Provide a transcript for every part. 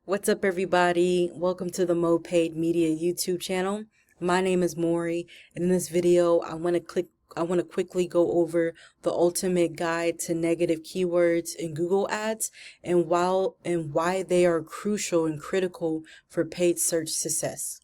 What's up, everybody? Welcome to the Mo Paid Media YouTube channel. My name is Maury, and in this video, I want to quickly go over the ultimate guide to negative keywords in Google Ads and why they are crucial and critical for paid search success.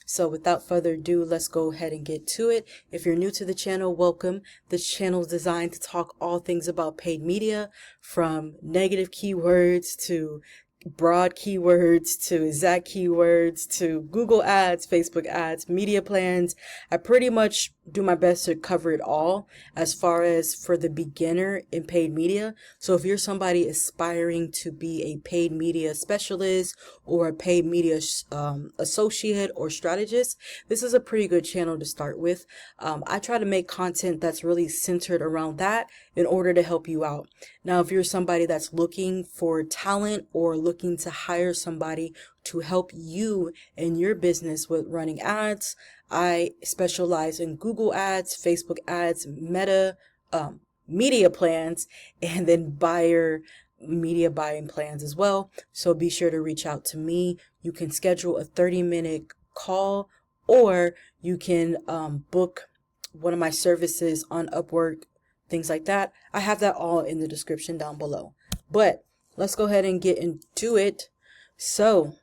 So without further ado, let's go ahead and get to it. If you're new to the channel, welcome. This channel is designed to talk all things about paid media, from negative keywords to broad keywords to exact keywords to Google ads, Facebook ads, media plans. I pretty much do my best to cover it all as far as for the beginner in paid media. So if you're somebody aspiring to be a paid media specialist or a paid media associate or strategist, this is a pretty good channel to start with. I try to make content that's really centered around that in order to help you out. Now, if you're somebody that's looking for talent or looking to hire somebody to help you in your business with running ads, I specialize in Google ads, Facebook ads, Meta, media plans, and then buyer media buying plans as well. So be sure to reach out to me. You can schedule a 30-minute call, or you can book one of my services on Upwork, things like that. I have that all in the description down below. But let's go ahead and get into it. So,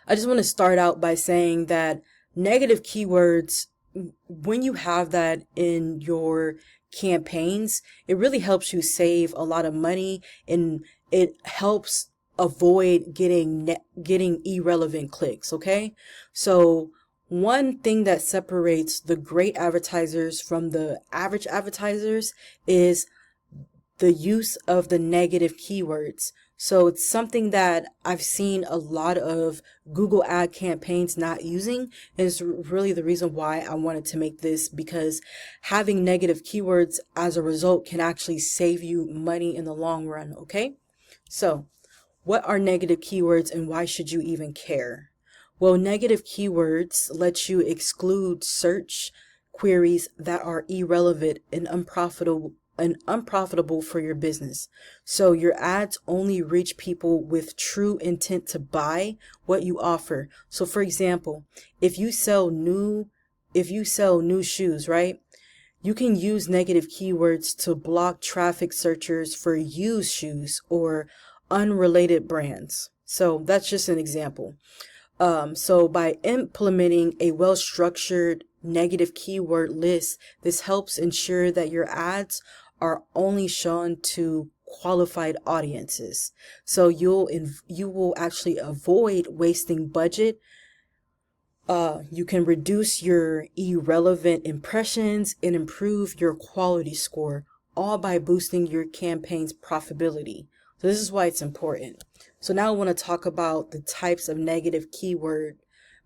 I just want to start out by saying that negative keywords, when you have that in your campaigns, it really helps you save a lot of money, and it helps avoid getting irrelevant clicks. Okay, so one thing that separates the great advertisers from the average advertisers is the use of the negative keywords. So it's something that I've seen a lot of Google ad campaigns not using, and it's really the reason why I wanted to make this, because having negative keywords as a result can actually save you money in the long run. Okay, so what are negative keywords and why should you even care? Well, negative keywords let you exclude search queries that are irrelevant and unprofitable for your business. So your ads only reach people with true intent to buy what you offer. So for example, if you sell new shoes, right? You can use negative keywords to block traffic searchers for used shoes or unrelated brands. So that's just an example. So by implementing a well-structured negative keyword list, this helps ensure that your ads are only shown to qualified audiences. So you will actually avoid wasting budget. You can reduce your irrelevant impressions and improve your quality score, all by boosting your campaign's profitability. So this is why it's important. So now I want to talk about the types of negative keyword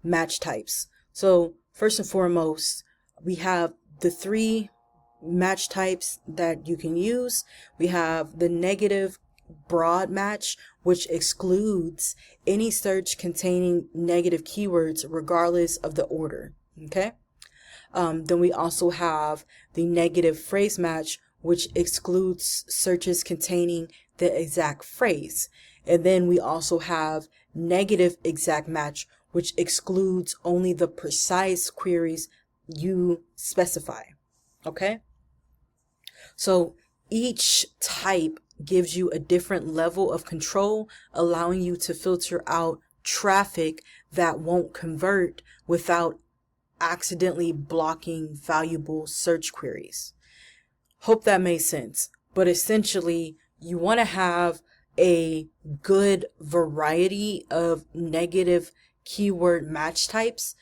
match types. So first and foremost, we have the three match types that you can use. We have the negative broad match, which excludes any search containing negative keywords regardless of the order. Okay. Then we also have the negative phrase match, which excludes searches containing the exact phrase. And then we also have negative exact match, which excludes only the precise queries you specify. Okay? So each type gives you a different level of control, allowing you to filter out traffic that won't convert without accidentally blocking valuable search queries. Hope that made sense. But essentially, you want to have a good variety of negative keyword match types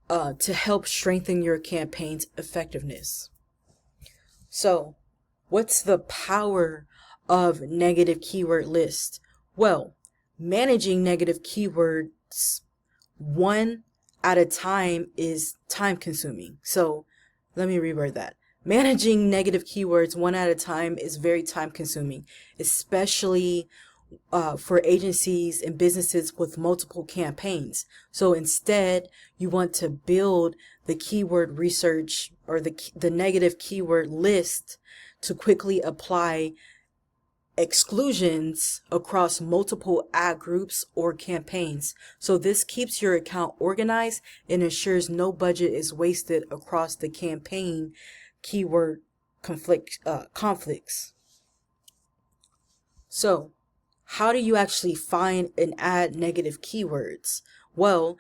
to help strengthen your campaign's effectiveness. So, what's the power of negative keyword list? Well, managing negative keywords one at a time is time consuming. So let me reword that. Managing negative keywords one at a time is very time consuming, especially for agencies and businesses with multiple campaigns. So instead, you want to build the keyword research or the negative keyword list to quickly apply exclusions across multiple ad groups or campaigns. So this keeps your account organized and ensures no budget is wasted across the campaign keyword conflicts. So how do you actually find and add negative keywords? Well,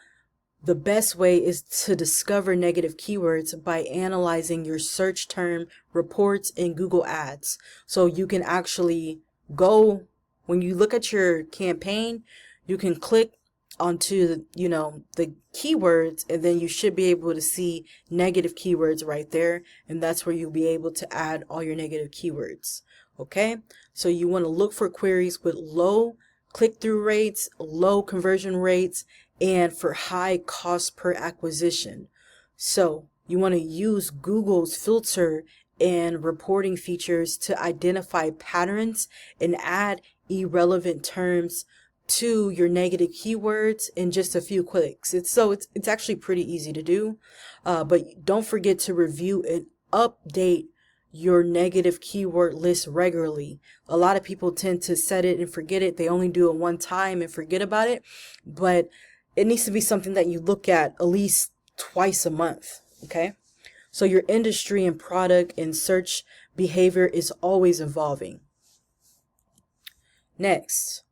the best way is to discover negative keywords by analyzing your search term reports in Google Ads. So you can actually go, when you look at your campaign, you can click onto, the keywords, and then you should be able to see negative keywords right there. And that's where you'll be able to add all your negative keywords. Okay, so you want to look for queries with low click-through rates, low conversion rates, and for high cost per acquisition. So you want to use Google's filter and reporting features to identify patterns and add irrelevant terms to your negative keywords in just a few clicks. It's actually pretty easy to do, but don't forget to review and update your negative keyword list regularly. A lot of people tend to set it and forget it. They only do it one time and forget about it, but it needs to be something that you look at least twice a month. Okay, so your industry and product and search behavior is always evolving. Next,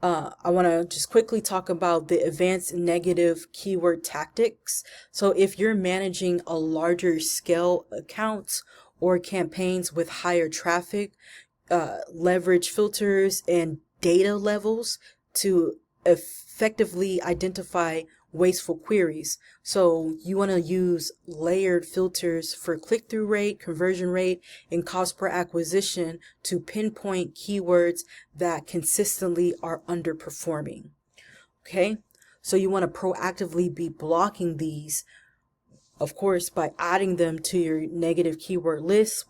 I want to just quickly talk about the advanced negative keyword tactics. So if you're managing a larger scale accounts or campaigns with higher traffic, leverage filters and data levels to effectively identify wasteful queries. So you want to use layered filters for click-through rate, conversion rate, and cost per acquisition to pinpoint keywords that consistently are underperforming. Okay, so you want to proactively be blocking these, of course, by adding them to your negative keyword list,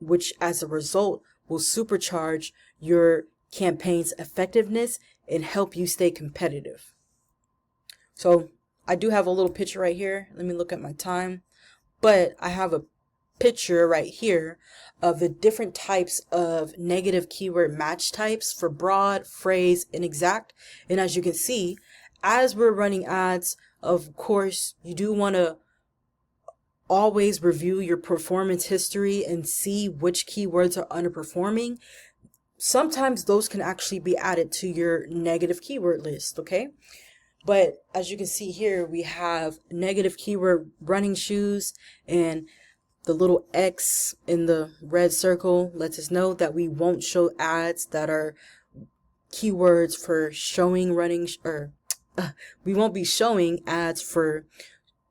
which as a result will supercharge your campaign's effectiveness and help you stay competitive. So I do have a little picture right here. Let me look at my time. But I have a picture right here of the different types of negative keyword match types for broad, phrase, and exact. And as you can see, as we're running ads, of course, you do want to always review your performance history and see which keywords are underperforming. Sometimes those can actually be added to your negative keyword list, okay? But as you can see here, we have negative keyword running shoes, and the little X in the red circle lets us know that we won't show ads that are keywords for showing running, we won't be showing ads for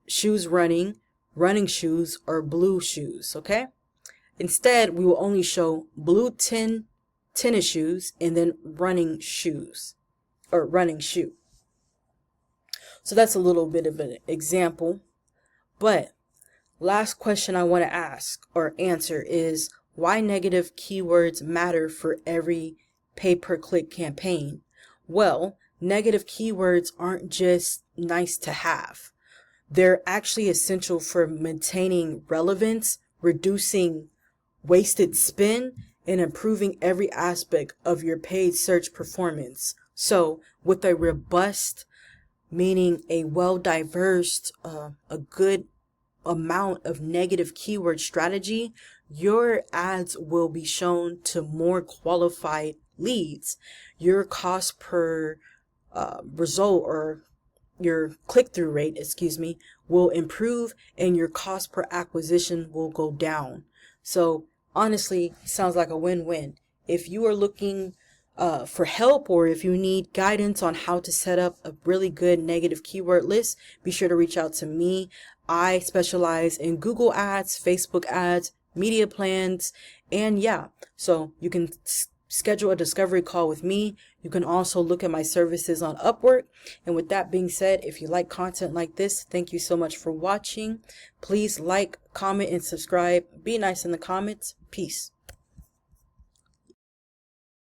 shoes running shoes, or blue shoes, okay? Instead, we will only show blue tennis shoes and then running shoes, or running shoe. So that's a little bit of an example. But last question I want to ask or answer is why negative keywords matter for every pay-per-click campaign. Well, negative keywords aren't just nice to have. They're actually essential for maintaining relevance, reducing wasted spend, and improving every aspect of your paid search performance. So with a robust, meaning a well-diversed, a good amount of negative keyword strategy, your ads will be shown to more qualified leads. Your cost per result, or your click-through rate, will improve, and your cost per acquisition will go down. So honestly, sounds like a win-win. If you are looking for help, or if you need guidance on how to set up a really good negative keyword list, be sure to reach out to me. I specialize in Google ads, Facebook ads, media plans, and yeah, so you can schedule a discovery call with me. You can also look at my services on Upwork. And with that being said, if you like content like this, thank you so much for watching. Please like, comment, and subscribe. Be nice in the comments. Peace.